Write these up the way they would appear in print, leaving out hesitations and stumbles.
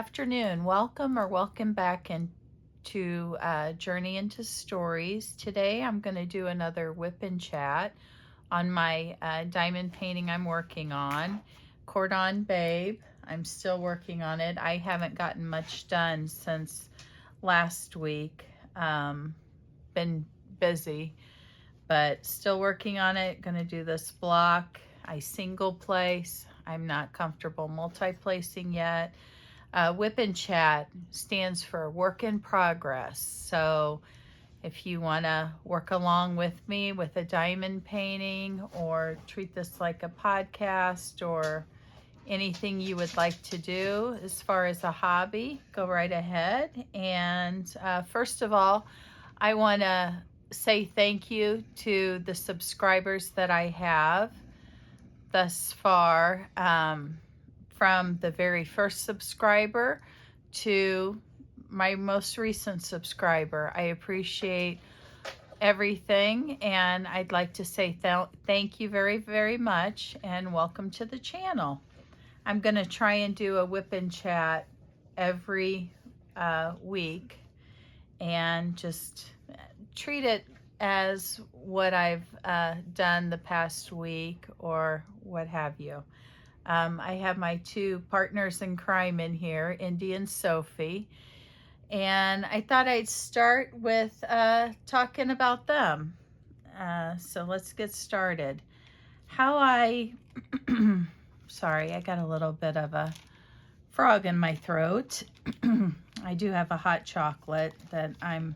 afternoon. Welcome or welcome back into Journey into Stories. Today I'm going to do another Whip and Chat on my diamond painting I'm working on. Cordon Babe. I'm still working on it. I haven't gotten much done since last week. Been busy, but still working on it. Going to do this block. I single place. I'm not comfortable multi-placing yet. Whip and Chat stands for work in progress. So if you want to work along with me with a diamond painting or treat this like a podcast or anything you would like to do as far as a hobby, go right ahead. And first of all, I want to say thank you to the subscribers that I have thus far. From the very first subscriber to my most recent subscriber. I appreciate everything, and I'd like to say thank you very, very much, and welcome to the channel. I'm going to try and do a Whip and Chat every week and just treat it as what I've done the past week or what have you. I have my two partners in crime in here, Indy and Sophie, and I thought I'd start with talking about them. So let's get started. Sorry, I got a little bit of a frog in my throat. I do have a hot chocolate that I'm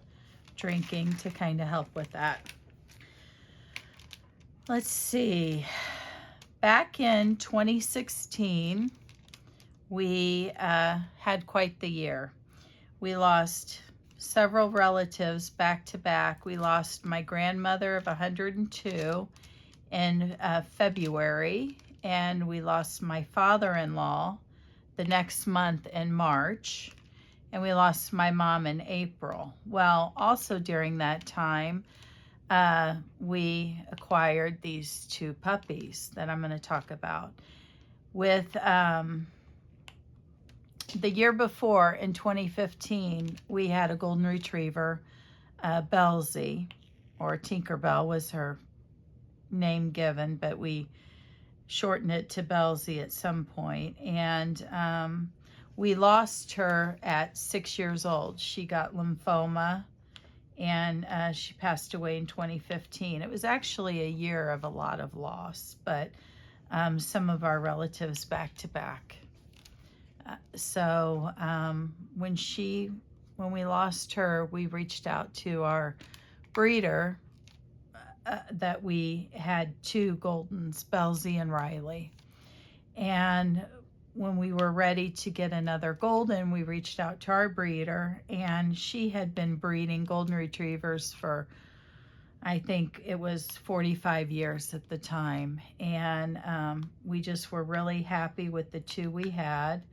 drinking to kind of help with that. Let's see. Back in 2016, we had quite the year. We lost several relatives back to back. We lost my grandmother of 102 in February, and we lost my father-in-law the next month in March, and we lost my mom in April. Well, also during that time, we acquired these two puppies that I'm going to talk about. With the year before, in 2015, we had a golden retriever, Belzy, or Tinkerbell was her name given, but we shortened it to Belzy at some point. And we lost her at 6 years old. She got lymphoma, and she passed away in 2015. It was actually a year of a lot of loss, but some of our relatives back to back. So when we lost her, we reached out to our breeder that we had two Goldens, Belzy and Riley. And when we were ready to get another golden, we reached out to our breeder, and she had been breeding golden retrievers for, I think it was 45 years at the time. And we just were really happy with the two we had,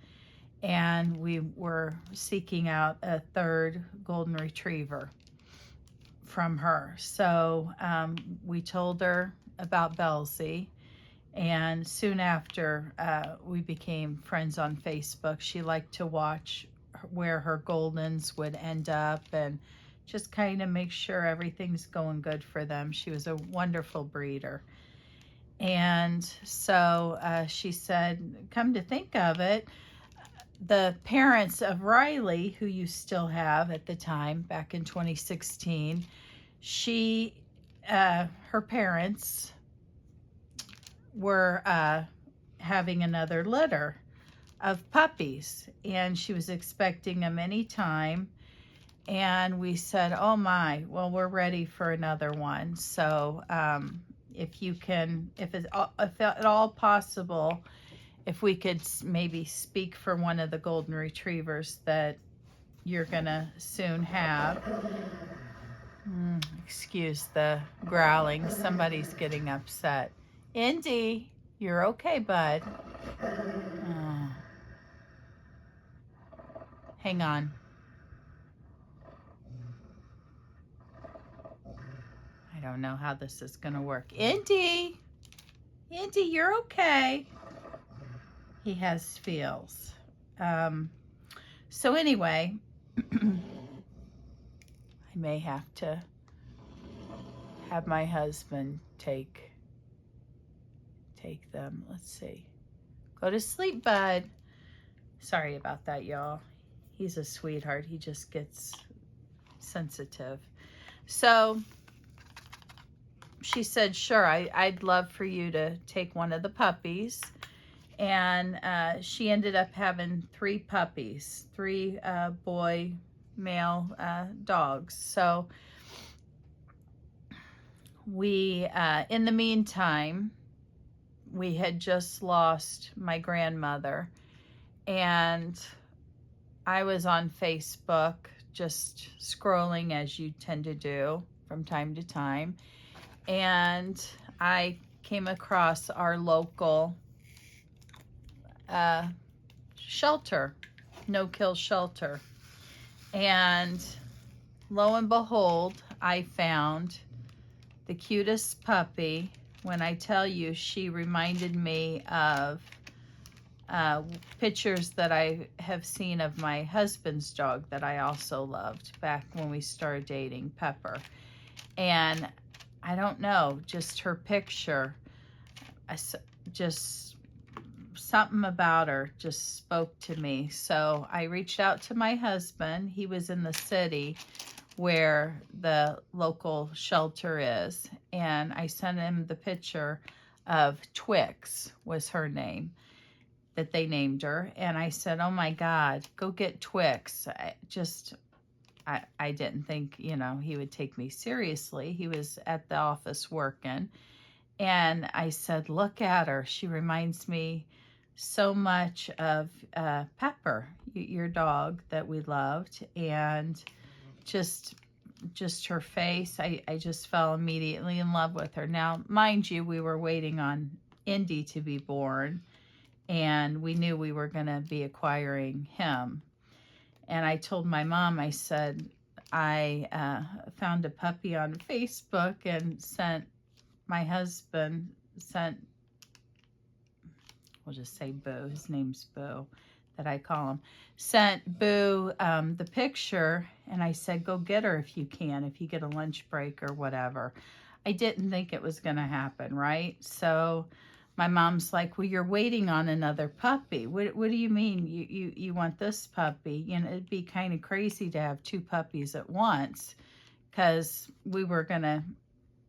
and we were seeking out a third golden retriever from her. So we told her about Belzy. And soon after, we became friends on Facebook. She liked to watch where her Goldens would end up and just kind of make sure everything's going good for them. She was a wonderful breeder. And so she said, come to think of it, the parents of Riley, who you still have at the time, back in 2016, her parents were having another litter of puppies, and she was expecting them anytime. And we said, oh my, well, we're ready for another one. So if it's at all possible, if we could maybe speak for one of the golden retrievers that you're gonna soon have. Excuse the growling, somebody's getting upset. Indy, you're okay, bud. Hang on. I don't know how this is going to work. Indy, you're okay. He has feels. So anyway, I may have to have my husband take them. Let's see. Go to sleep, bud. Sorry about that, y'all. He's a sweetheart. He just gets sensitive. So she said, sure, I'd love for you to take one of the puppies. And she ended up having 3 puppies, 3 boy male dogs. So we, in the meantime, we had just lost my grandmother, and I was on Facebook just scrolling, as you tend to do from time to time, and I came across our local shelter, no-kill shelter, and lo and behold, I found the cutest puppy. When I tell you, she reminded me of pictures that I have seen of my husband's dog that I also loved back when we started dating, Pepper. And I don't know, just her picture, just something about her just spoke to me. So I reached out to my husband. He was in the city where the local shelter is, and I sent him the picture of Twix, was her name, that they named her. And I said, oh my God, go get Twix. I didn't think, he would take me seriously. He was at the office working. And I said, look at her. She reminds me so much of Pepper, your dog that we loved. And just her face, I just fell immediately in love with her. Now, mind you, we were waiting on Indy to be born, and we knew we were going to be acquiring him. And I told my mom, I said, I found a puppy on Facebook and my husband sent, we'll just say Boo, his name's Boo, that I call him, sent Boo the picture, and I said, go get her if you can, if you get a lunch break or whatever. I didn't think it was going to happen, right? So my mom's like, well, you're waiting on another puppy. What do you mean you want this puppy? It'd be kind of crazy to have 2 puppies at once, because we were going to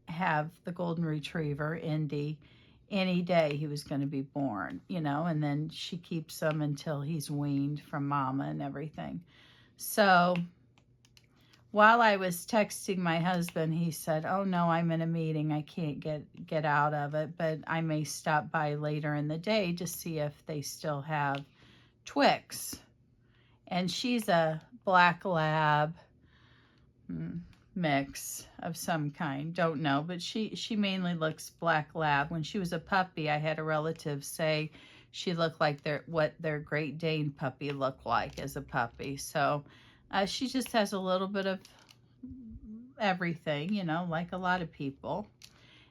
have the golden retriever, Indy, any day he was going to be born, and then she keeps him until he's weaned from mama and everything. So while I was texting my husband, he said, oh no, I'm in a meeting. I can't get out of it, but I may stop by later in the day to see if they still have Twix. And she's a black lab mix of some kind, don't know, but she mainly looks black lab. When she was a puppy, I had a relative say she looked like what their Great Dane puppy looked like as a puppy. So she just has a little bit of everything, like a lot of people.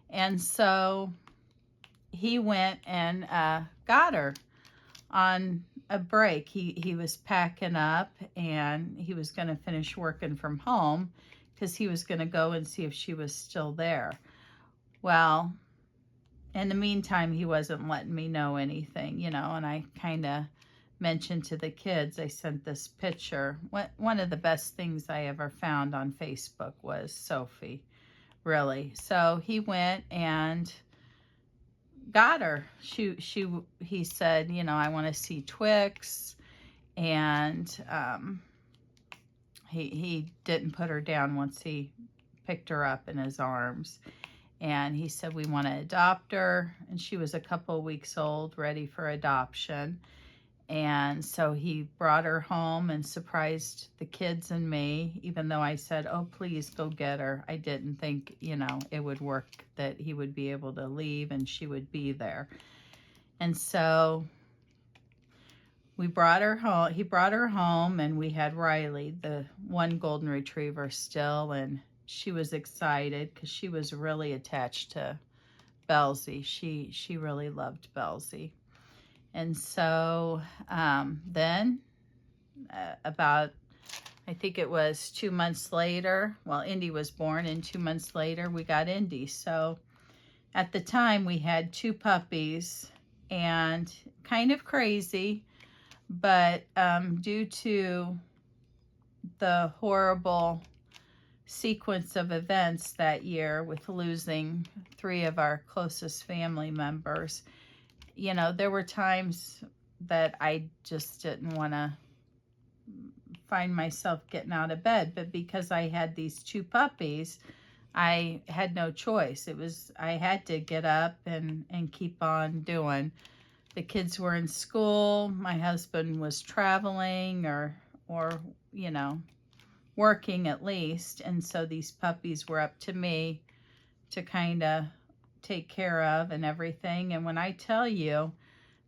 And so he went and got her on a break. He was packing up, and he was going to finish working from home because he was going to go and see if she was still there. Well, in the meantime, he wasn't letting me know anything, and I kind of mentioned to the kids, I sent this picture. One of the best things I ever found on Facebook was Sophie, really. So he went and got her. He said, I want to see Twix, and he didn't put her down once he picked her up in his arms. And he said, we want to adopt her. And she was a couple weeks old, ready for adoption. And so he brought her home and surprised the kids and me, even though I said, oh, please go get her. I didn't think, it would work, that he would be able to leave and she would be there. And so we brought her home. He brought her home, and we had Riley, the one golden retriever still, and she was excited because she was really attached to Belzy. She really loved Belzy. And so then about, I think it was 2 months later. Well, Indy was born, and 2 months later we got Indy. So at the time we had two puppies, and kind of crazy, but due to the horrible sequence of events that year with losing three of our closest family members, you know, there were times that I just didn't want to find myself getting out of bed. But because I had these two puppies, I had no choice. I had to get up and keep on doing. The kids were in school. My husband was traveling or, you know, working at least. And so these puppies were up to me to kind of take care of and everything. And when I tell you,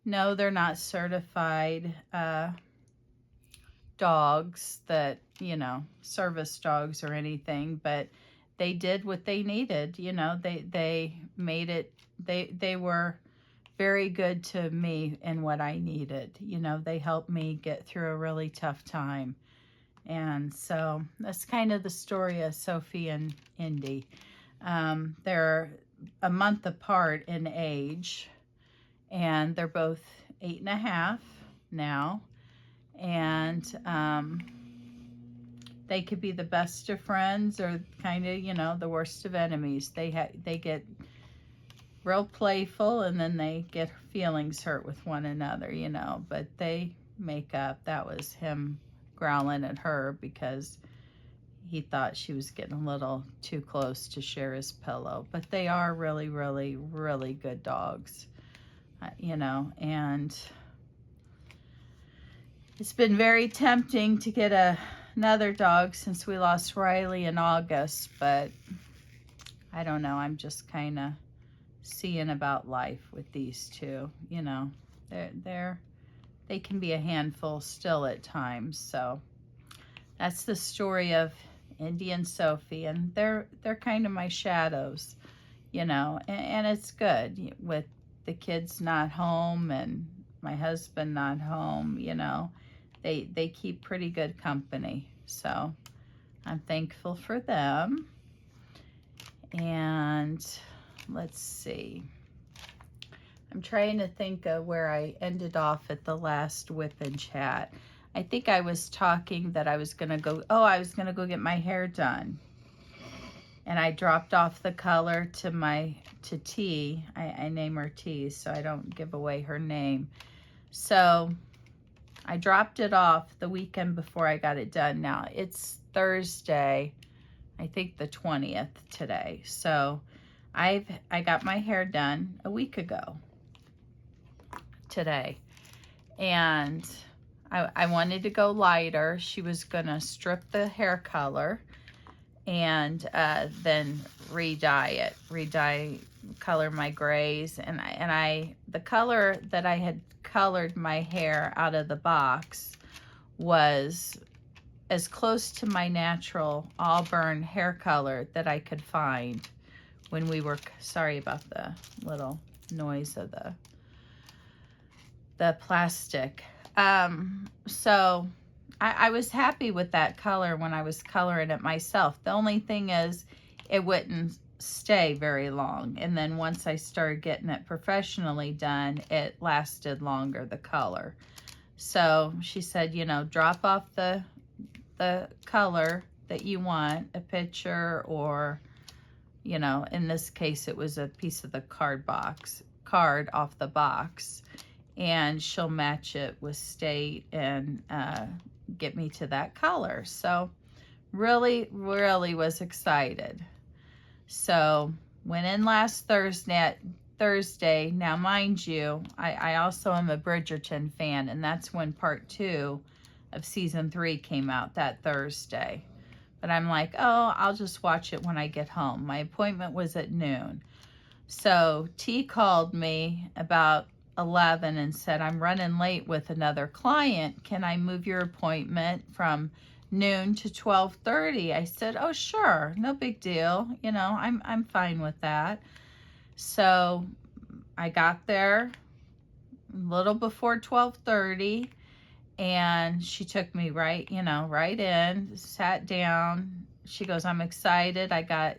no, they're not certified dogs that, you know, service dogs or anything, but they did what they needed. You know, they made it, they were very good to me in what I needed. You know, they helped me get through a really tough time. And so that's kind of the story of Sophie and Indy. They're a month apart in age, and they're both 8.5 now. And they could be the best of friends or kind of, you know, the worst of enemies. They get real playful, and then they get feelings hurt with one another, you know, but they make up. That was him growling at her because he thought she was getting a little too close to share his pillow. But they are really, really, really good dogs, you know. And it's been very tempting to get another dog since we lost Riley in August, but I don't know. I'm just kind of seeing about life with these two. You know, they can be a handful still at times. So that's the story of Indy and Sophie, and they're kind of my shadows, you know, and it's good with the kids not home and my husband not home, you know. They keep pretty good company, so I'm thankful for them. And let's see. I'm trying to think of where I ended off at the last Wip and Chat. I think I was talking that I was going to go get my hair done. And I dropped off the color to T. I name her T so I don't give away her name. So I dropped it off the weekend before I got it done. Now it's Thursday, I think the 20th today. So I got my hair done a week ago today. And I wanted to go lighter. She was gonna strip the hair color and then color my grays. And the color that I had colored my hair out of the box was as close to my natural auburn hair color that I could find when we were, sorry about the little noise of the plastic. So I was happy with that color when I was coloring it myself. The only thing is it wouldn't stay very long. And then once I started getting it professionally done, it lasted longer, the color. So she said, you know, drop off the color that you want, a picture, or, you know, in this case, it was a piece of the card off the box, and she'll match it with state and get me to that color. So really, really was excited. So went in last Thursday. Now, mind you, I also am a Bridgerton fan, and that's when part 2 of season 3 came out that Thursday. But I'm like, oh, I'll just watch it when I get home. My appointment was at noon. So T called me about 11 and said, I'm running late with another client. Can I move your appointment from noon to 12:30? I said, oh, sure, no big deal. You know, I'm fine with that. So I got there a little before 12:30, And she took me right, right in, sat down. She goes, I'm excited. I got,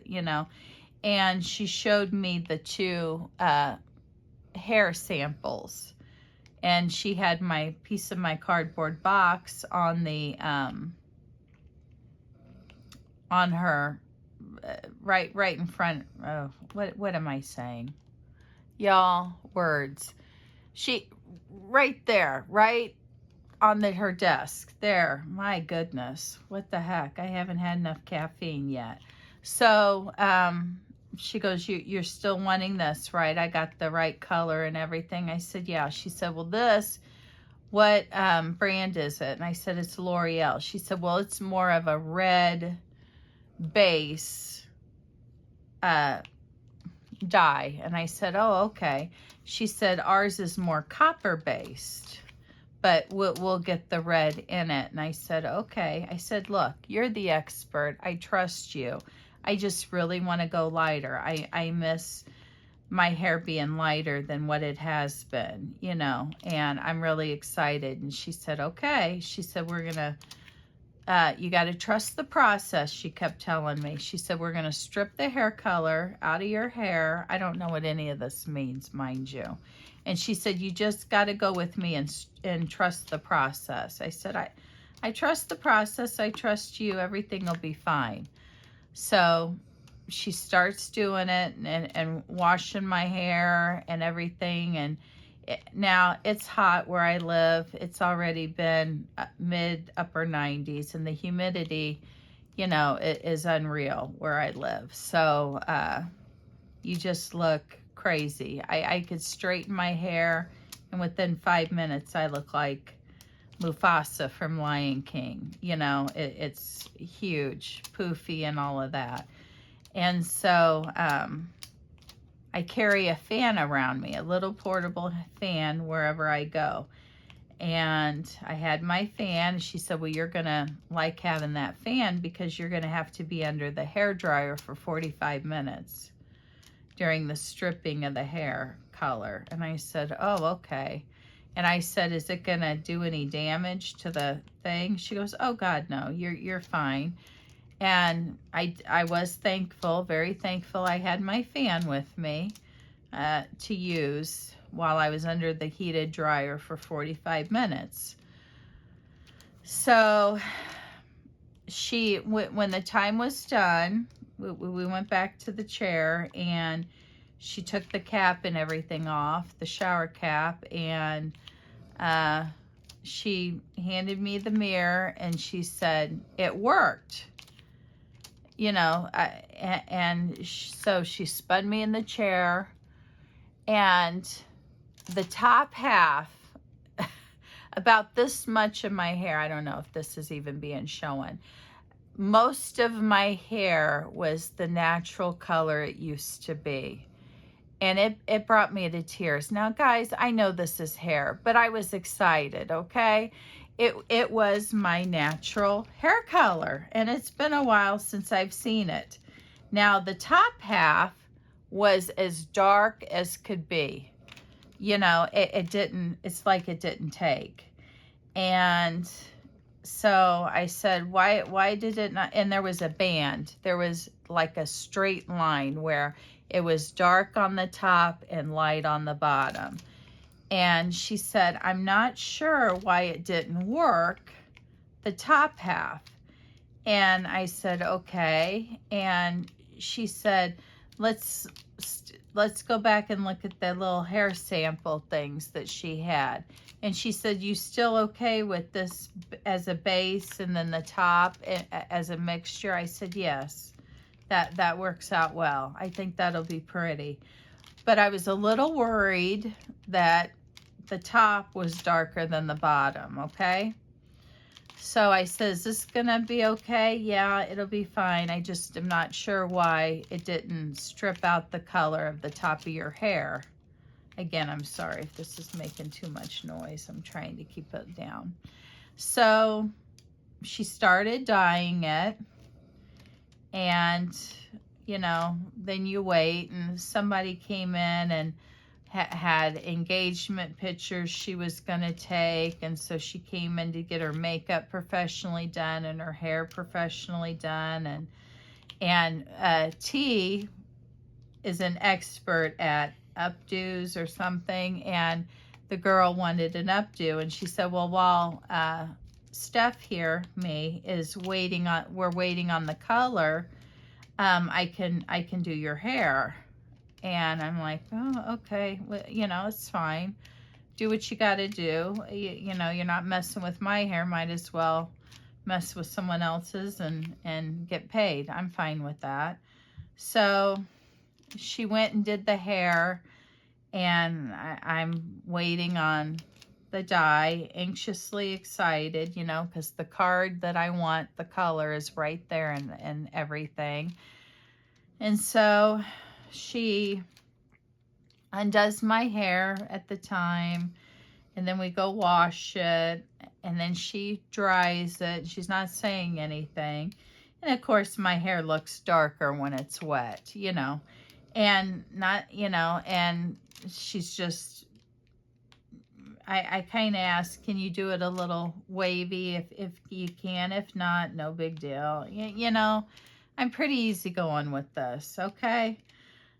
and she showed me the two hair samples. And she had my piece of my cardboard box on the, on her, right in front. Oh, what am I saying? Y'all, words. She, right there, right on her desk there. My goodness, what the heck? I haven't had enough caffeine yet. So she goes, you're still wanting this, right? I got the right color and everything. I said, yeah. She said, well, this, what brand is it? And I said, it's L'Oreal. She said, well, it's more of a red base dye. And I said, oh, okay. She said, ours is more copper based, but we'll get the red in it. And I said, okay. I said, look, you're the expert. I trust you. I just really want to go lighter. I miss my hair being lighter than what it has been, and I'm really excited. And she said, okay. She said, we're going to, you got to trust the process, she kept telling me. She said, we're going to strip the hair color out of your hair. I don't know what any of this means, mind you. And she said, you just got to go with me and trust the process. I said, I trust the process. I trust you. Everything will be fine. So she starts doing it and washing my hair and everything. And now it's hot where I live. It's already been upper 90s, and the humidity, it is unreal where I live. So you just look crazy. I could straighten my hair, and within 5 minutes I look like Mufasa from Lion King. It's huge, poofy, and all of that. And so I carry a fan around me, a little portable fan wherever I go. And I had my fan. She said, well, you're going to like having that fan because you're going to have to be under the hair dryer for 45 minutes during the stripping of the hair color. And I said, oh, okay. And I said, is it going to do any damage to the thing? She goes, oh, God, no, you're fine. And I was thankful, very thankful I had my fan with me to use while I was under the heated dryer for 45 minutes. So when the time was done, we went back to the chair, and she took the cap and everything off, the shower cap, and she handed me the mirror, and she said, it worked. So she spun me in the chair, and the top half, about this much of my hair, I don't know if this is even being shown, most of my hair was the natural color it used to be. And it brought me to tears. Now, guys, I know this is hair, but I was excited, okay? It was my natural hair color, and it's been a while since I've seen it. Now, the top half was as dark as could be. It's like it didn't take. And so I said, why did it not? And there was a band. There was like a straight line where it was dark on the top and light on the bottom. And she said, I'm not sure why it didn't work, the top half. And I said, okay. And she said, let's go back and look at the little hair sample things that she had. And she said, you still okay with this as a base and then the top as a mixture? I said, yes, that works out well. I think that'll be pretty. But I was a little worried that the top was darker than the bottom, okay? So I said, is this gonna be okay? Yeah, it'll be fine. I just am not sure why it didn't strip out the color of the top of your hair. Again, I'm sorry if this is making too much noise. I'm trying to keep it down. So she started dyeing it, and then you wait, and somebody came in and had engagement pictures she was going to take, and so she came in to get her makeup professionally done and her hair professionally done. And T is an expert at updos or something, and the girl wanted an updo, and she said, well, while Steph here, we're waiting on the color, I can do your hair. And I'm like, oh, okay, well, it's fine. Do what you got to do. You're not messing with my hair. Might as well mess with someone else's and get paid. I'm fine with that. So she went and did the hair, and I'm waiting on the dye, anxiously excited, because the card that I want, the color is right there and everything. And so she undoes my hair at the time, and then we go wash it, and then she dries it. She's not saying anything. And of course my hair looks darker when it's wet, and not, and she's just, I kind of asked, can you do it a little wavy if you can? If not, no big deal. I'm pretty easygoing with this, okay?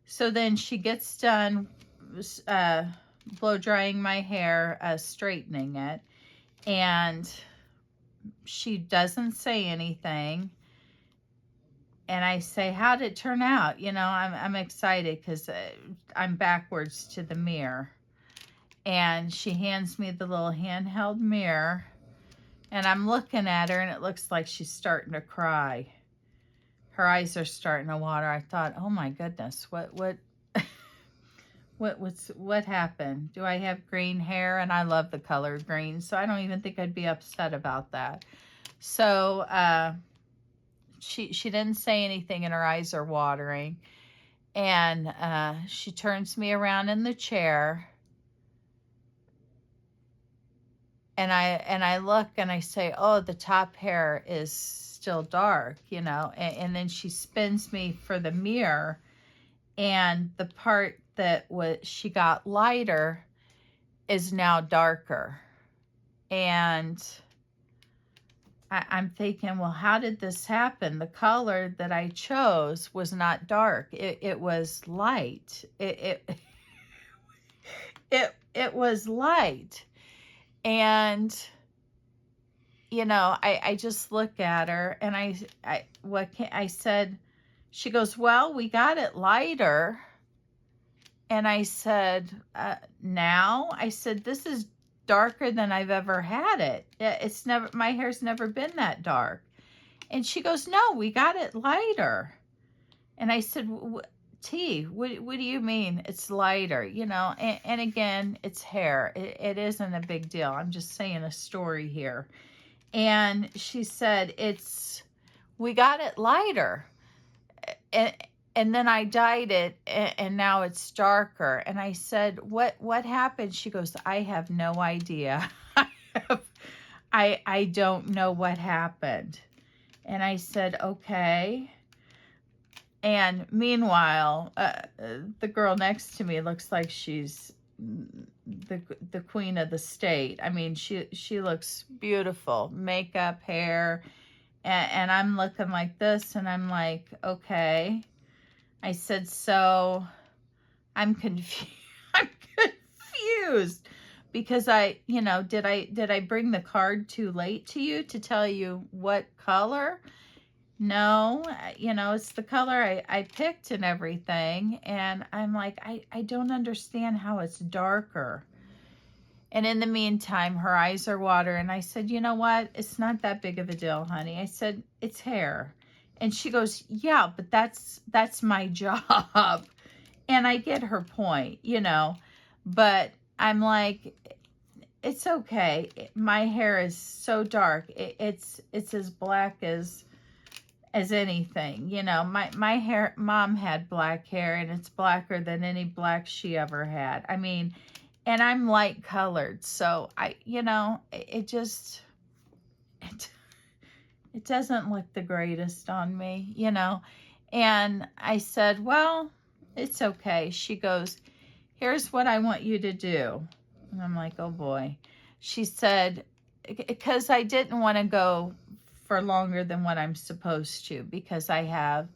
So then she gets done blow drying my hair, straightening it, and she doesn't say anything. And I say, how'd it turn out? I'm excited because I'm backwards to the mirror. And she hands me the little handheld mirror, and I'm looking at her, and it looks like she's starting to cry. Her eyes are starting to water. I thought, oh my goodness, what happened? Do I have green hair? And I love the color green, so I don't even think I'd be upset about that. So she didn't say anything, and her eyes are watering. And she turns me around in the chair, and I look and I say, oh, the top hair is still dark, and then she spins me for the mirror, and the part that she got lighter is now darker. And I'm thinking, well, how did this happen? The color that I chose was not dark. It was light. It was light. And I just look at her, and I said, she goes, well, we got it lighter. And I said, now? I said, this is darker than I've ever had it. My hair's never been that dark. And she goes, no, we got it lighter. And I said, T, what do you mean it's lighter? And again, it's hair. It isn't a big deal. I'm just saying a story here. And she said, we got it lighter. And then I dyed it, and now it's darker. And I said, what happened? She goes, I have no idea. I don't know what happened. And I said, okay. And meanwhile, the girl next to me looks like she's the queen of the state. I mean, she looks beautiful, makeup, hair, and I'm looking like this, and I'm like, okay. I said, so I'm confused. I'm confused because did I bring the card too late to you to tell you what color? No, it's the color I picked and everything. And I'm like, I don't understand how it's darker. And in the meantime, her eyes are watering. And I said, you know what? It's not that big of a deal, honey. I said, it's hair. And she goes, yeah, but that's my job. And I get her point, but I'm like, it's okay. My hair is so dark. It's as black as anything. My mom had black hair, and it's blacker than any black she ever had. I mean, and I'm light colored. So it just, it doesn't look the greatest on me, And I said, well, it's okay. She goes, here's what I want you to do. And I'm like, oh boy. She said, because I didn't want to go for longer than what I'm supposed to, because I have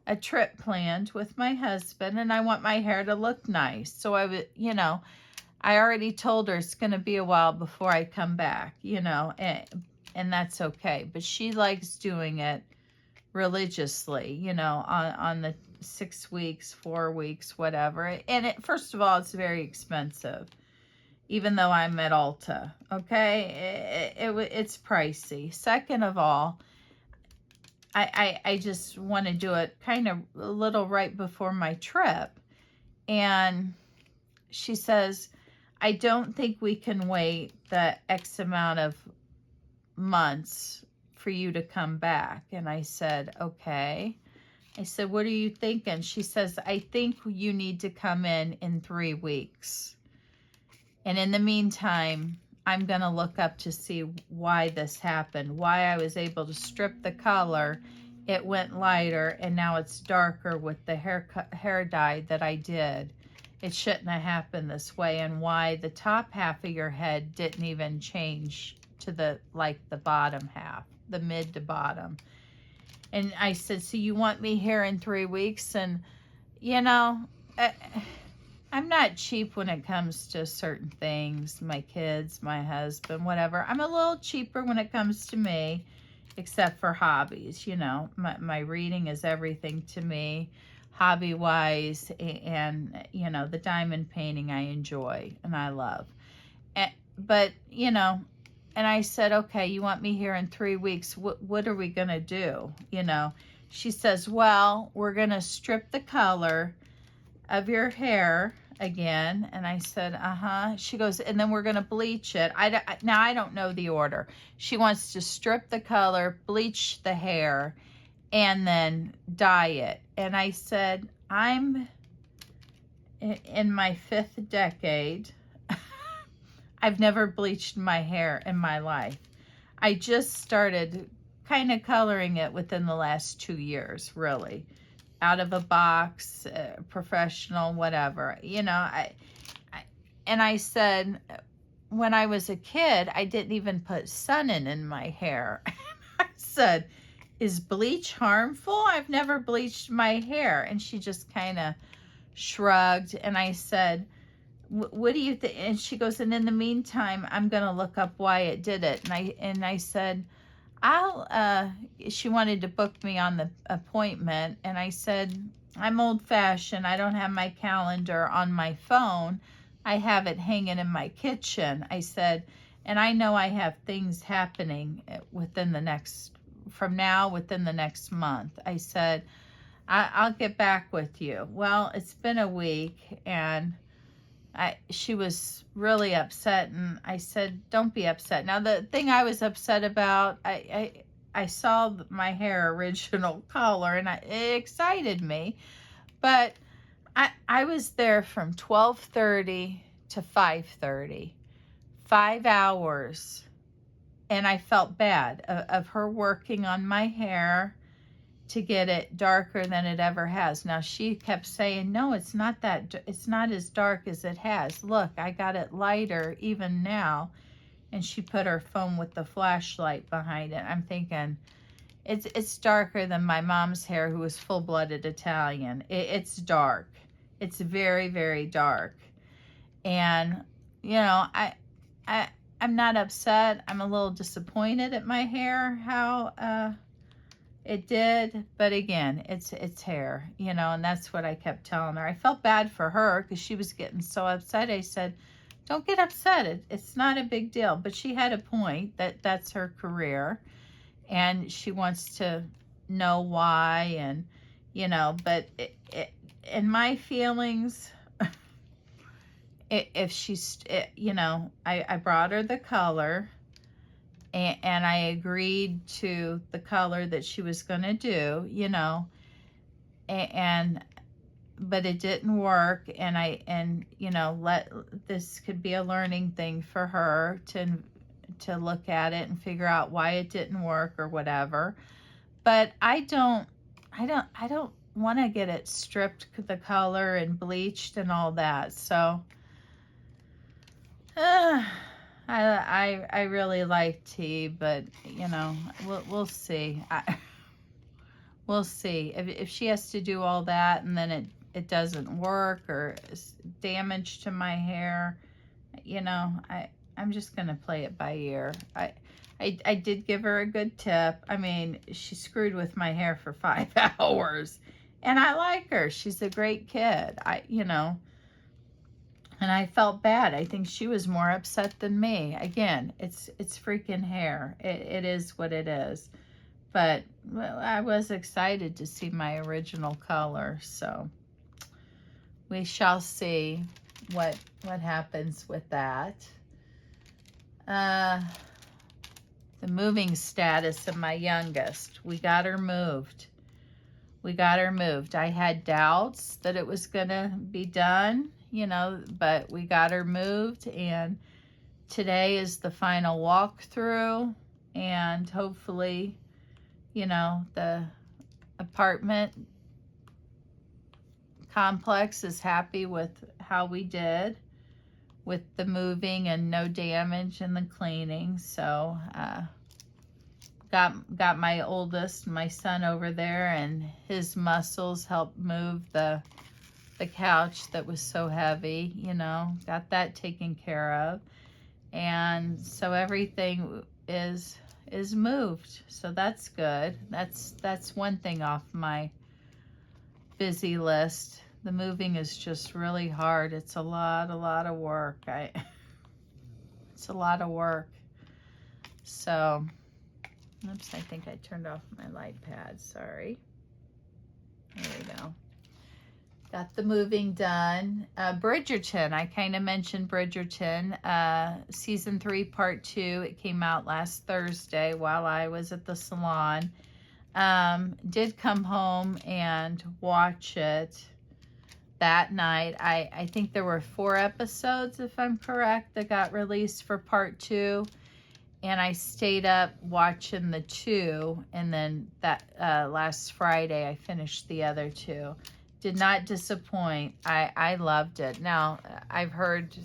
a trip planned with my husband and I want my hair to look nice. So I would, I already told her it's going to be a while before I come back, and that's okay. But she likes doing it religiously, on the 6 weeks, 4 weeks, whatever. And first of all, it's very expensive, even though I'm at Ulta. Okay, it's pricey. Second of all, I just want to do it kind of a little right before my trip. And she says, I don't think we can wait the X amount of months for you to come back. And I said, okay. I said, what are you thinking? She says, I think you need to come in 3 weeks. And in the meantime, I'm going to look up to see why this happened, why I was able to strip the color. It went lighter and now it's darker with the hair dye that I did. It shouldn't have happened this way, and why the top half of your head didn't even change to the bottom half, the mid to bottom. And I said, so you want me here in 3 weeks? And, I'm not cheap when it comes to certain things, my kids, my husband, whatever. I'm a little cheaper when it comes to me, except for hobbies. My reading is everything to me, hobby-wise, and, the diamond painting I enjoy and I love. But, and I said, okay, you want me here in 3 weeks. What are we going to do? She says, well, we're going to strip the color of your hair again. And I said, She goes, and then we're going to bleach it. Now, I don't know the order. She wants to strip the color, bleach the hair, and then dye it. And I said, I'm in my 5th decade. I've never bleached my hair in my life. I just started kind of coloring it within the last 2 years, really. Out of a box, professional, whatever. And I said, when I was a kid, I didn't even put Sun-In in my hair. I said, is bleach harmful? I've never bleached my hair. And she just kind of shrugged. And I said, what do you think? And she goes, and in the meantime, I'm going to look up why it did it. And I said, she wanted to book me on the appointment. And I said, I'm old fashioned. I don't have my calendar on my phone. I have it hanging in my kitchen. I said, and I know I have things happening within the next month. I said, I'll get back with you. Well, it's been a week, and she was really upset, and I said, don't be upset. Now, the thing I was upset about, I saw my hair original color, and it excited me, but I was there from 12:30 to 5:30, 5 hours, and I felt bad of her working on my hair to get it darker than it ever has. Now, she kept saying, no, it's not as dark as it has. Look, I got it lighter even now. And she put her phone with the flashlight behind it. I'm thinking, it's darker than my mom's hair, who was full-blooded Italian. It's dark. It's very, very dark. And, I'm not upset. I'm a little disappointed at my hair, how it did, but again, it's hair, and that's what I kept telling her. I felt bad for her because she was getting so upset. I said, don't get upset. It's not a big deal. But she had a point that's her career, and she wants to know why, and, but in my feelings, if she's, I brought her the color, and I agreed to the color that she was going to do, but it didn't work. And this could be a learning thing for her to look at it and figure out why it didn't work or whatever. But I don't want to get it stripped the color and bleached and all that. So I really like tea, but you know, we'll see. We'll see if she has to do all that and then it doesn't work or is damage to my hair. You know, I'm just gonna play it by ear. I did give her a good tip. I mean, she screwed with my hair for 5 hours, and I like her. She's a great kid. You know, and I felt bad. I think she was more upset than me. Again, it's freaking hair. It is what it is. But well, I was excited to see my original color, so we shall see what happens with that. The moving status of my youngest. We got her moved. We got her moved. I had doubts that it was going to be done, you know, but we got her moved, and today is the final walkthrough, and hopefully, you know, the apartment complex is happy with how we did with the moving and no damage in the cleaning. So got my oldest, my son, over there, and his muscles helped move the couch that was so heavy, you know, got that taken care of. And so everything is moved. So that's good. That's one thing off my busy list. The moving is just really hard. It's a lot of work. It's a lot of work. So, oops, I think I turned off my light pad. Sorry. There we go. Got the moving done. Bridgerton, I kind of mentioned Bridgerton. Season 3, Part 2. It came out last Thursday while I was at the salon. Did come home and watch it that night. I think there were 4 episodes, if I'm correct, that got released for Part 2. And I stayed up watching the 2. And then that last Friday, I finished the other 2. Did not disappoint. I loved it. Now, I've heard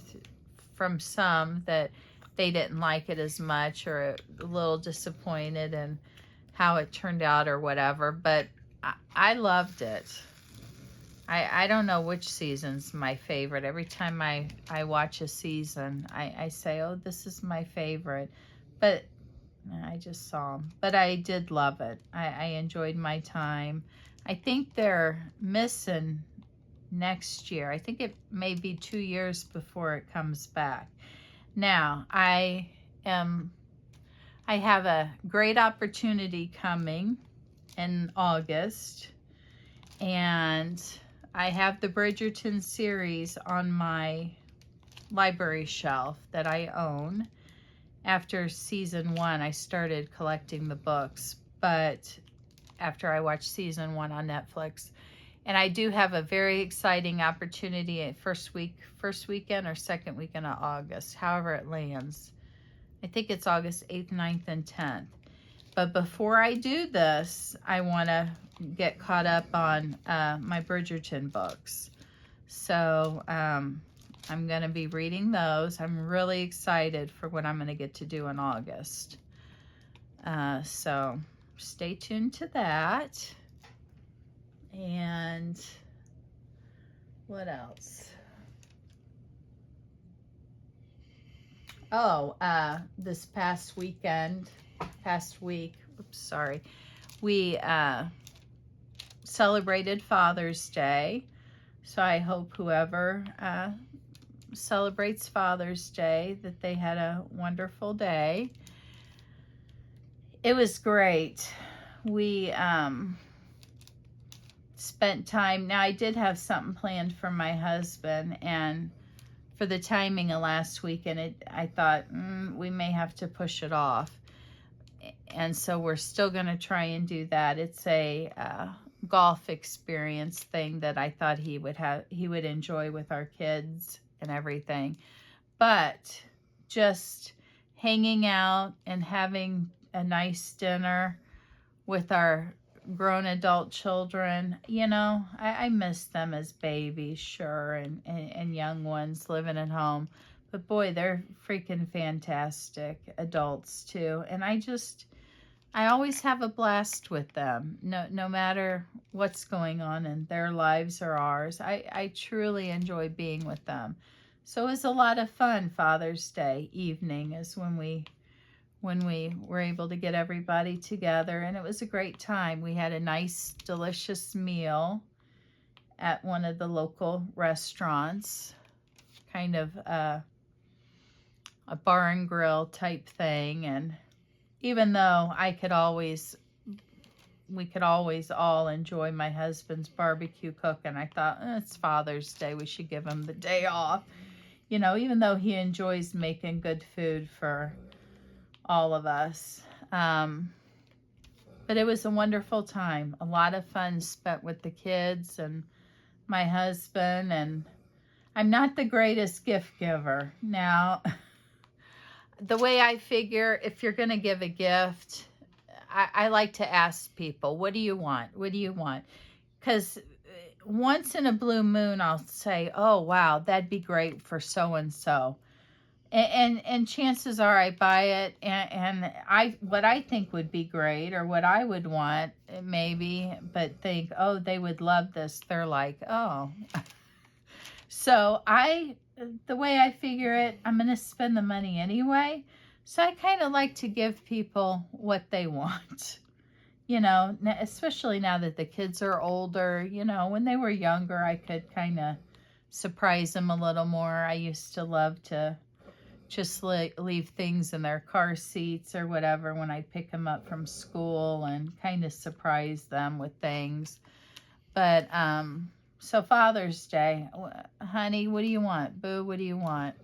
from some that they didn't like it as much or a little disappointed in how it turned out or whatever, but I loved it. I don't know which season's my favorite. Every time I watch a season, I say, oh, this is my favorite. But I just saw them. But I did love it. I enjoyed my time. I think they're missing next year. I think it may be 2 years before it comes back. Now, I have a great opportunity coming in August, and I have the Bridgerton series on my library shelf that I own. After season 1, I started collecting the books, but after I watched season 1 on Netflix. And I do have a very exciting opportunity at first weekend or second weekend of August, however it lands. I think it's August 8th, 9th, and 10th. But before I do this, I want to get caught up on my Bridgerton books. So I'm going to be reading those. I'm really excited for what I'm going to get to do in August. So stay tuned to that. And what else? Oh, this past week, we celebrated Father's Day. So I hope whoever celebrates Father's Day that they had a wonderful day. It was great. We spent time. Now, I did have something planned for my husband, and for the timing of last weekend, I thought we may have to push it off. And so we're still going to try and do that. It's a golf experience thing that I thought he would enjoy with our kids and everything. But just hanging out and having a nice dinner with our grown adult children, you know, I miss them as babies, sure, and young ones living at home. But boy, they're freaking fantastic adults too. And I always have a blast with them, no matter what's going on in their lives or ours. I truly enjoy being with them. So it was a lot of fun. Father's Day evening is when we were able to get everybody together, and it was a great time. We had a nice, delicious meal at one of the local restaurants, kind of a bar and grill type thing. And even though we could always all enjoy my husband's barbecue cooking, I thought, it's Father's Day, we should give him the day off. You know, even though he enjoys making good food for all of us. But it was a wonderful time. A lot of fun spent with the kids and my husband. And I'm not the greatest gift giver. Now, the way I figure, if you're going to give a gift, I like to ask people, what do you want? What do you want? Because once in a blue moon, I'll say, oh, wow, that'd be great for so-and-so. And chances are I buy it, and what I think would be great, or what I would want maybe, but think, oh, they would love this. They're like, oh. So the way I figure it, I'm going to spend the money anyway. So I kind of like to give people what they want, you know, especially now that the kids are older. You know, when they were younger, I could kind of surprise them a little more. I used to love to just leave things in their car seats or whatever when I pick them up from school, and kind of surprise them with things. But so Father's Day, honey, what do you want? Boo, what do you want?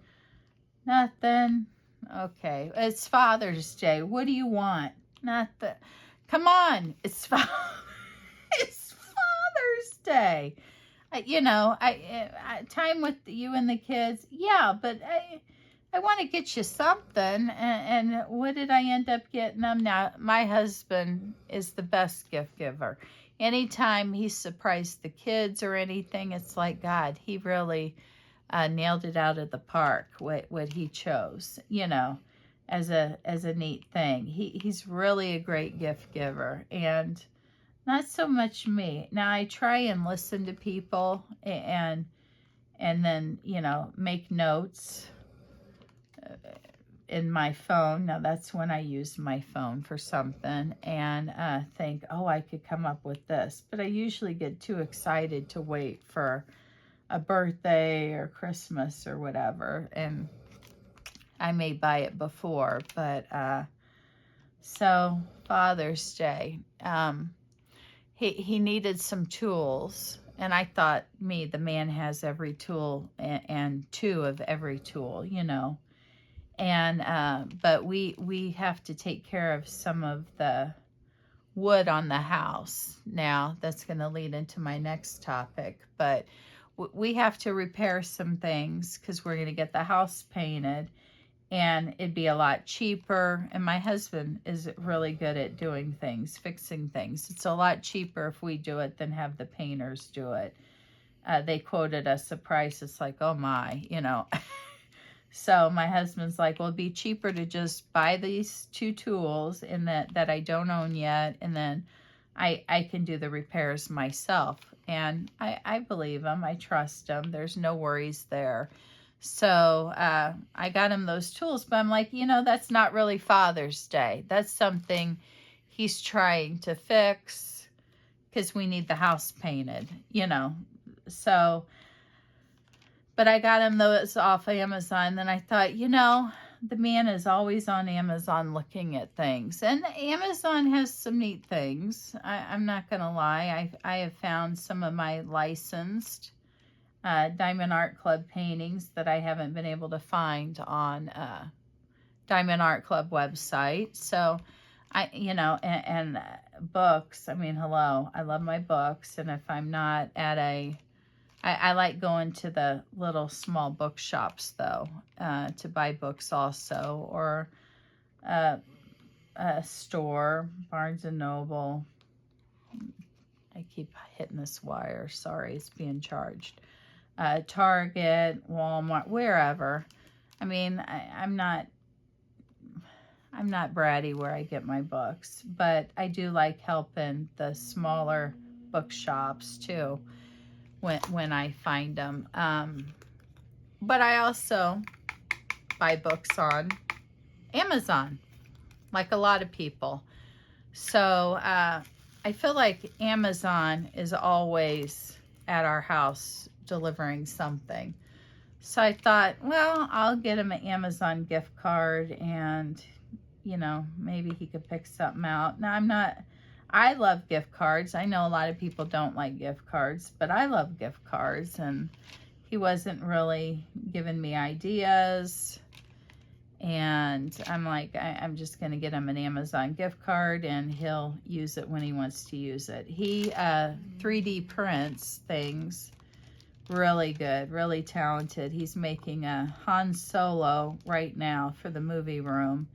Nothing. Okay, it's Father's Day. What do you want? Nothing. Come on, it's it's Father's Day. You know, time with you and the kids. Yeah, but I want to get you something. And what did I end up getting them? Now, my husband is the best gift giver. Anytime he surprised the kids or anything, it's like, God, he really nailed it out of the park, what he chose, you know, as a neat thing. He's really a great gift giver, and not so much me. Now, I try and listen to people and then, you know, make notes in my phone. Now, that's when I use my phone for something, and think, oh, I could come up with this. But I usually get too excited to wait for a birthday or Christmas or whatever, and I may buy it before. But so Father's Day, he needed some tools, and I thought, the man has every tool, and two of every tool, you know. And but we have to take care of some of the wood on the house. Now, that's going to lead into my next topic, but we have to repair some things because we're going to get the house painted, and it'd be a lot cheaper. And my husband is really good at doing things, fixing things. It's a lot cheaper if we do it than have the painters do it. They quoted us a price. It's like, oh my, you know. So my husband's like, well, it'd be cheaper to just buy these two tools and that I don't own yet, and then I can do the repairs myself. And I believe him. I trust him. There's no worries there. So I got him those tools, but I'm like, you know, that's not really Father's Day. That's something he's trying to fix because we need the house painted, you know. So, but I got him those off Amazon. Then I thought, you know, the man is always on Amazon looking at things. And Amazon has some neat things. I'm not going to lie. I have found some of my licensed Diamond Art Club paintings that I haven't been able to find on Diamond Art Club website. So, you know, and books. I mean, hello. I love my books. And if I'm not at I like going to the little small bookshops, though, to buy books also, or a store, Barnes & Noble, I keep hitting this wire. Sorry, it's being charged. Target, Walmart, wherever. I mean, I'm not bratty where I get my books, but I do like helping the smaller bookshops too when I find them. But I also buy books on Amazon, like a lot of people. So I feel like Amazon is always at our house delivering something. So I thought, well, I'll get him an Amazon gift card and, you know, maybe he could pick something out. Now, I love gift cards. I know a lot of people don't like gift cards, but I love gift cards. And he wasn't really giving me ideas. And I'm like, I'm just going to get him an Amazon gift card and he'll use it when he wants to use it. He 3D prints things. Really good, really talented. He's making a Han Solo right now for the movie room.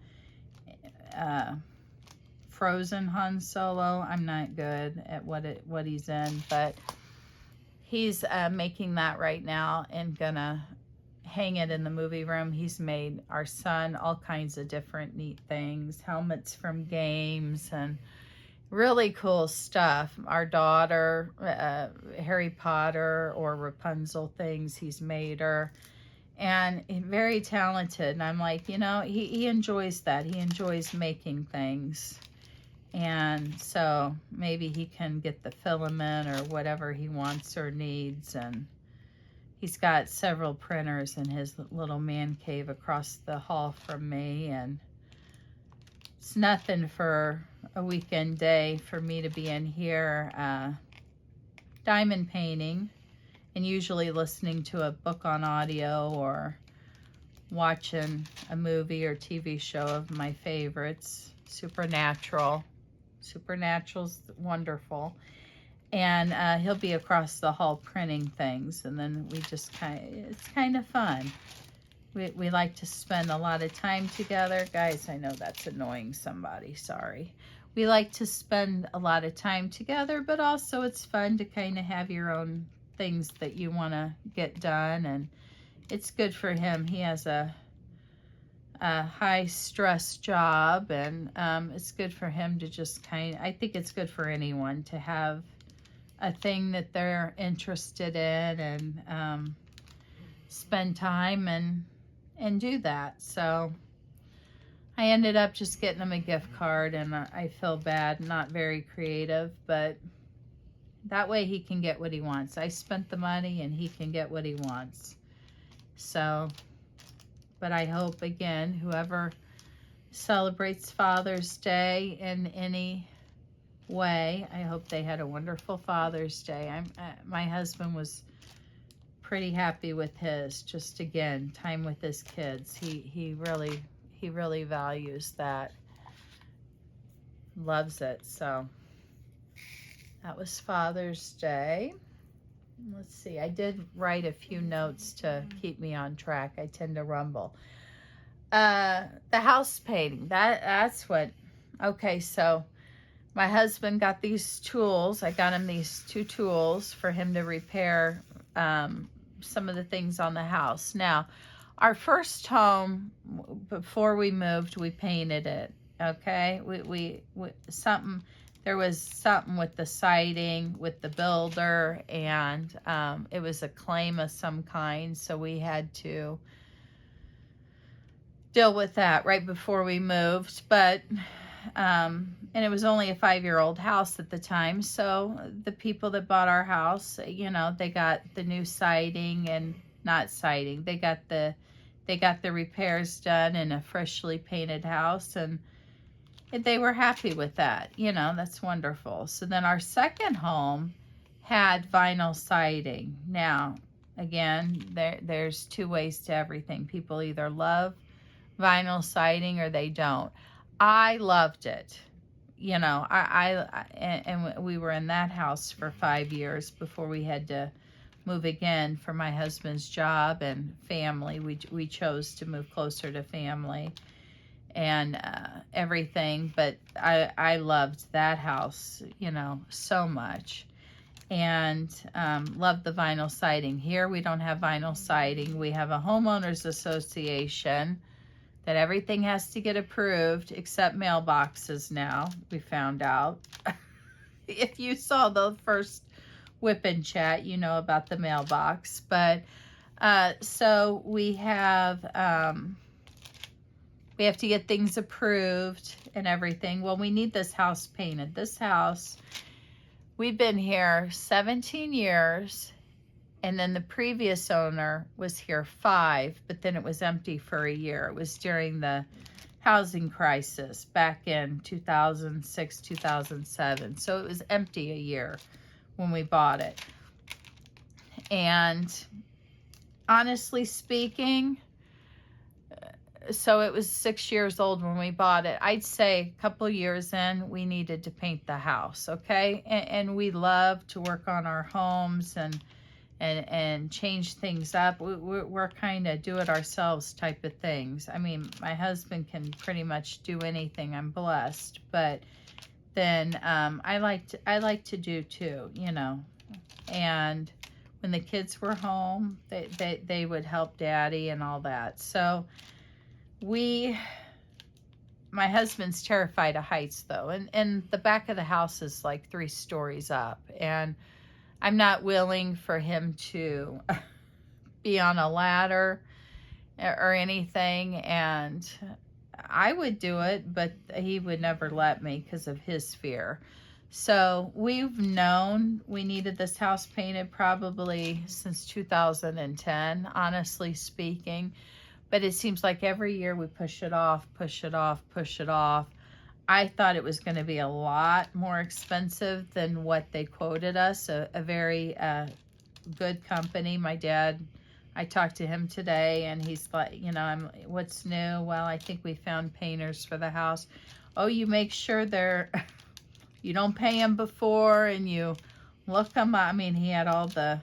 Frozen Han Solo. I'm not good at what he's in, but he's making that right now and gonna hang it in the movie room. He's made our son all kinds of different neat things, helmets from games and really cool stuff. Our daughter, Harry Potter or Rapunzel things, he's made her. And very talented. And I'm like, you know, he enjoys that. He enjoys making things. And so maybe he can get the filament or whatever he wants or needs. And he's got several printers in his little man cave across the hall from me. And it's nothing for a weekend day for me to be in here diamond painting and usually listening to a book on audio or watching a movie or TV show of my favorites. Supernatural's wonderful. And he'll be across the hall printing things, and then we just it's kind of fun. We like to spend a lot of time together. Guys, I know that's annoying somebody, sorry. We like to spend a lot of time together, but also it's fun to kind of have your own things that you want to get done, and it's good for him. He has a high stress job, and it's good for him to just I think it's good for anyone to have a thing that they're interested in and spend time and do that. So I ended up just getting him a gift card, and I feel bad, not very creative, but that way he can get what he wants. I spent the money and he can get what he wants. So, but I hope, again, whoever celebrates Father's Day in any way, I hope they had a wonderful Father's Day. My husband was pretty happy with his, just again, time with his kids. He really values that, loves it. So that was Father's Day. Let's see, I did write a few notes to keep me on track. I tend to rumble. The house painting, that's what, okay, so my husband got these tools. I got him these 2 tools for him to repair some of the things on the house. Now, our first home, before we moved, we painted it, okay? There was something with the siding, with the builder, and it was a claim of some kind, so we had to deal with that right before we moved. But and it was only a 5-year-old house at the time, so the people that bought our house, you know, they got the new siding and not siding. They got the repairs done in a freshly painted house, and they were happy with that. You know, that's wonderful. So then our second home had vinyl siding. Now, again, there's 2 ways to everything. People either love vinyl siding or they don't. I loved it. You know, and we were in that house for 5 years before we had to move again for my husband's job and family. We chose to move closer to family and everything, but I loved that house, you know, so much. and love the vinyl siding. Here we don't have vinyl siding. We have a homeowners association that everything has to get approved except mailboxes now, we found out. If you saw the first Whip and Chat, you know about the mailbox. But so we have to get things approved and everything. Well, we need this house painted. This house, we've been here 17 years, and then the previous owner was here 5, but then it was empty for a year. It was during the housing crisis back in 2006, 2007. So it was empty a year when we bought it. And honestly speaking, so it was 6 years old when we bought it. I'd say a couple years in, we needed to paint the house, okay? And we love to work on our homes and change things up. We're kind of do-it-ourselves type of things. I mean, my husband can pretty much do anything. I'm blessed, but then I like to do too, you know. And when the kids were home, they would help Daddy and all that. So my husband's terrified of heights though, and the back of the house is like 3 stories up, and I'm not willing for him to be on a ladder or anything, and I would do it, but he would never let me because of his fear. So we've known we needed this house painted probably since 2010, honestly speaking. But it seems like every year we push it off, push it off, push it off. I thought it was going to be a lot more expensive than what they quoted us, a very good company. My dad, I talked to him today, and he's like, you know, what's new? Well, I think we found painters for the house. Oh, you make sure you don't pay them before, and you look them up. I mean, he had all the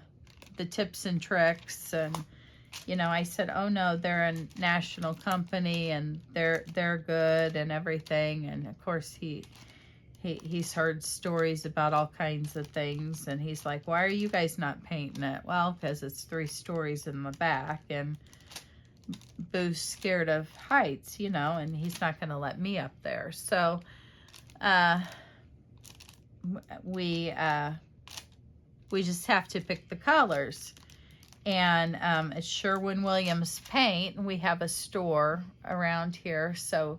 tips and tricks, and you know, I said, oh no, they're a national company and they're good and everything. And of course he's heard stories about all kinds of things, and he's like, why are you guys not painting it? Well, because it's 3 stories in the back, and Boo's scared of heights, you know, and he's not going to let me up there. So we just have to pick the colors. And it's Sherwin-Williams Paint. We have a store around here. So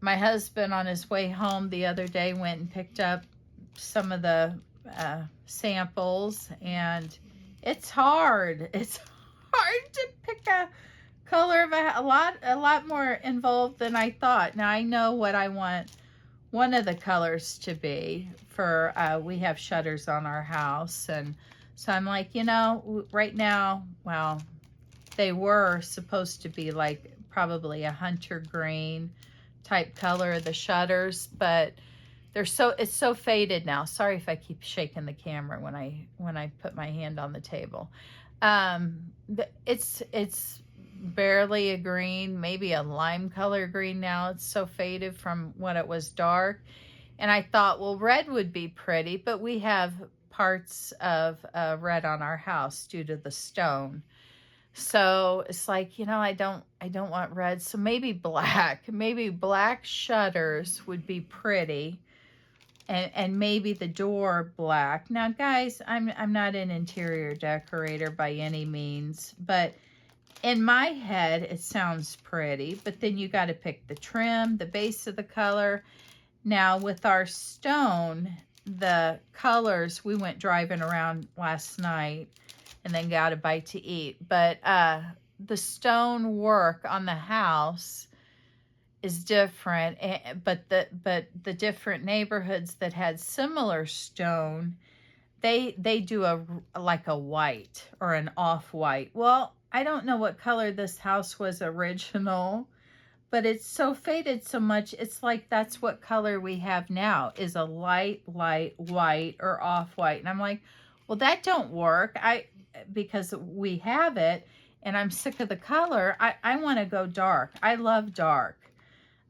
my husband, on his way home the other day, went and picked up some of the samples. And it's hard. It's hard to pick a color of a lot more involved than I thought. Now, I know what I want one of the colors to be for, we have shutters on our house, and so I'm like, you know, right now, well, they were supposed to be like probably a hunter green type color of the shutters, but it's so faded now. Sorry if I keep shaking the camera when I put my hand on the table. It's barely a green, maybe a lime color green now. It's so faded from when it was dark. And I thought, well, red would be pretty, but we have parts of red on our house due to the stone. So it's like, you know, I don't want red. So maybe black shutters would be pretty, and maybe the door black. Now, guys, I'm not an interior decorator by any means, but in my head it sounds pretty. But then you got to pick the trim, the base of the color. Now with our stone, the colors, we went driving around last night and then got a bite to eat, but the stone work on the house is different, but the different neighborhoods that had similar stone, they do like a white or an off-white. Well, I don't know what color this house was original, but it's so faded so much, it's like that's what color we have now, is a light white or off-white. And I'm like, well, that don't work. Because we have it, and I'm sick of the color. I want to go dark. I love dark.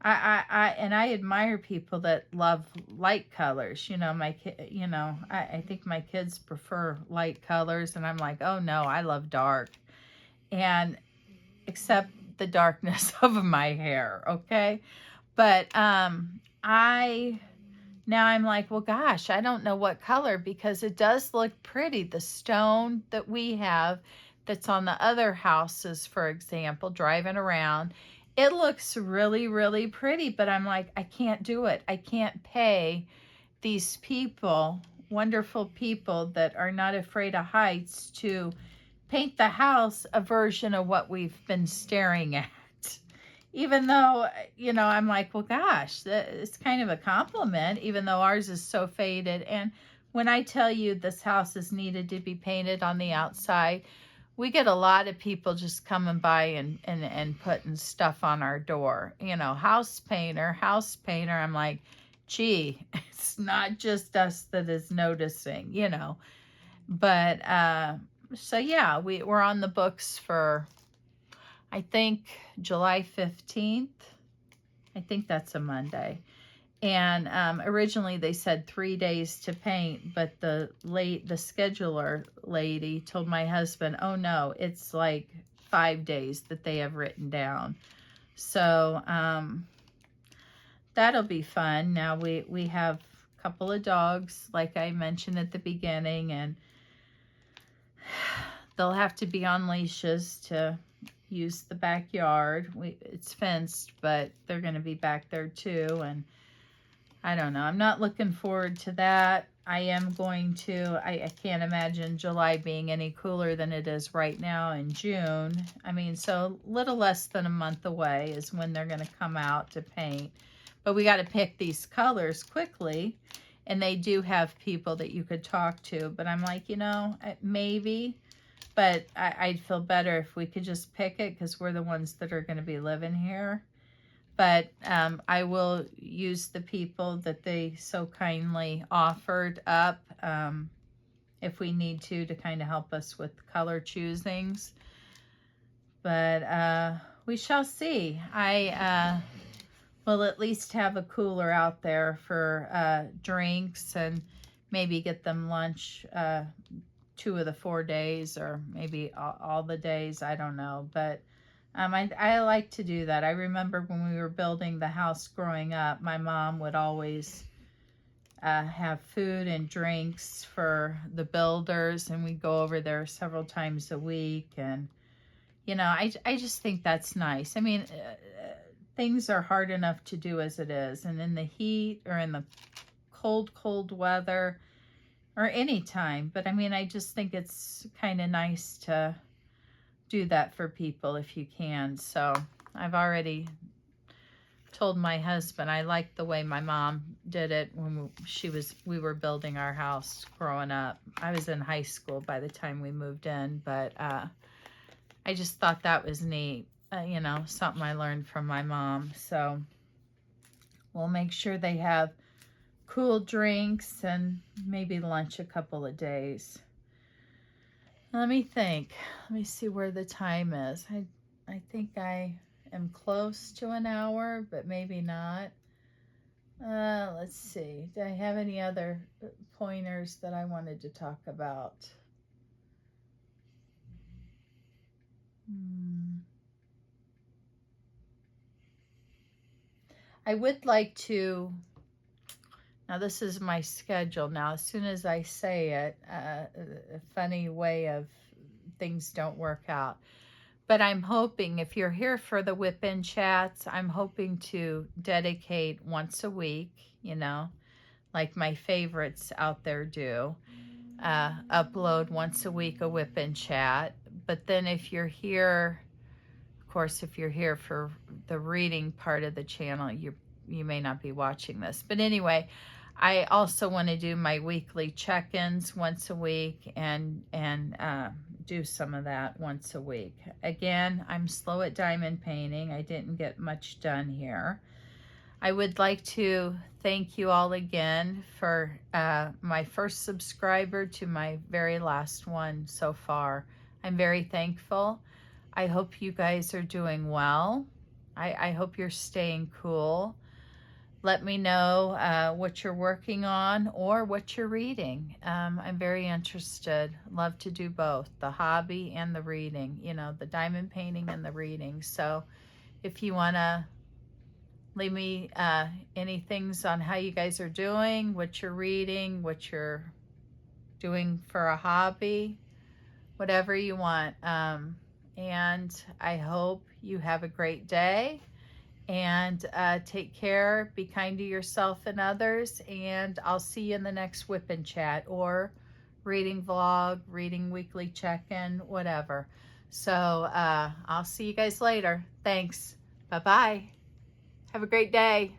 And I admire people that love light colors. I think my kids prefer light colors, and I'm like, oh no, I love dark. And except the darkness of my hair, okay? But I now I'm like, well, gosh, I don't know what color, because it does look pretty. The stone that we have that's on the other houses, for example, driving around, it looks really, really pretty. But I'm like, I can't do it. I can't pay these people, wonderful people that are not afraid of heights, to paint the house a version of what we've been staring at. Even though, I'm like, well, gosh, it's kind of a compliment, even though ours is so faded. And when I tell you this house is needed to be painted on the outside, we get a lot of people just coming by and putting stuff on our door. House painter, house painter. I'm like, gee, it's not just us that is noticing. But so yeah, we're on the books for, I think, July 15th. I think that's a Monday. And originally they said 3 days to paint, but the scheduler lady told my husband, oh no, it's like 5 days that they have written down. So that'll be fun. Now we have a couple of dogs, like I mentioned at the beginning, and they'll have to be on leashes to use the backyard. It's fenced, but they're going to be back there too. And I don't know. I'm not looking forward to that. I am going to, I can't imagine July being any cooler than it is right now in June. I mean, so a little less than a month away is when they're going to come out to paint. But we got to pick these colors quickly. And they do have people that you could talk to. But I'm like, maybe. But I'd feel better if we could just pick it, because we're the ones that are going to be living here. But I will use the people that they so kindly offered up, if we need to kind of help us with color choosings. But we shall see. I will at least have a cooler out there for drinks, and maybe get them lunch 2 of the 4 days, or maybe all the days, I don't know. But I like to do that. I remember when we were building the house growing up, my mom would always have food and drinks for the builders, and we'd go over there several times a week. And I just think that's nice. I mean, things are hard enough to do as it is, and in the heat or in the cold weather, or any time. But I mean, I just think it's kind of nice to do that for people if you can. So I've already told my husband I like the way my mom did it when we were building our house growing up. I was in high school by the time we moved in, but I just thought that was neat. Something I learned from my mom. So we'll make sure they have cool drinks and maybe lunch a couple of days. Let me think. Let me see where the time is. I think I am close to an hour, but maybe not. Let's see. Do I have any other pointers that I wanted to talk about? I would like to. Now, this is my schedule. Now, as soon as I say it, a funny way of things don't work out. But I'm hoping, if you're here for the Wip and Chats, I'm hoping to dedicate once a week, like my favorites out there do, upload once a week a Wip and Chat. But then if you're here, of course, if you're here for the reading part of the channel, you may not be watching this. But anyway, I also want to do my weekly check-ins once a week, and do some of that once a week. Again, I'm slow at diamond painting. I didn't get much done here. I would like to thank you all again for my first subscriber to my very last one so far. I'm very thankful. I hope you guys are doing well. I hope you're staying cool. Let me know what you're working on or what you're reading. I'm very interested. Love to do both, the hobby and the reading, you know, the diamond painting and the reading. So if you want to leave me any things on how you guys are doing, what you're reading, what you're doing for a hobby, whatever you want. And I hope you have a great day. And take care, be kind to yourself and others, and I'll see you in the next Whip and Chat or reading vlog, reading weekly check-in, whatever. So I'll see you guys later. Thanks. Bye-bye. Have a great day.